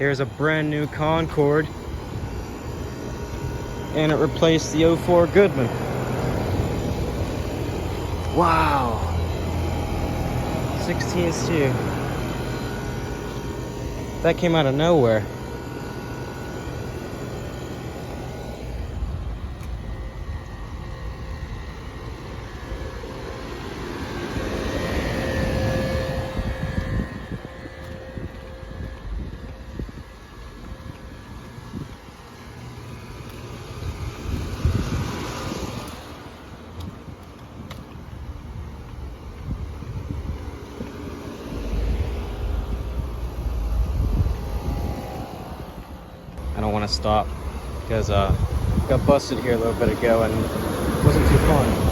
Here's a brand new Concord, and it replaced the '04 Goodman. Wow, 16s too. That came out of nowhere. I don't want to stop because got busted here a little bit ago and it wasn't too fun.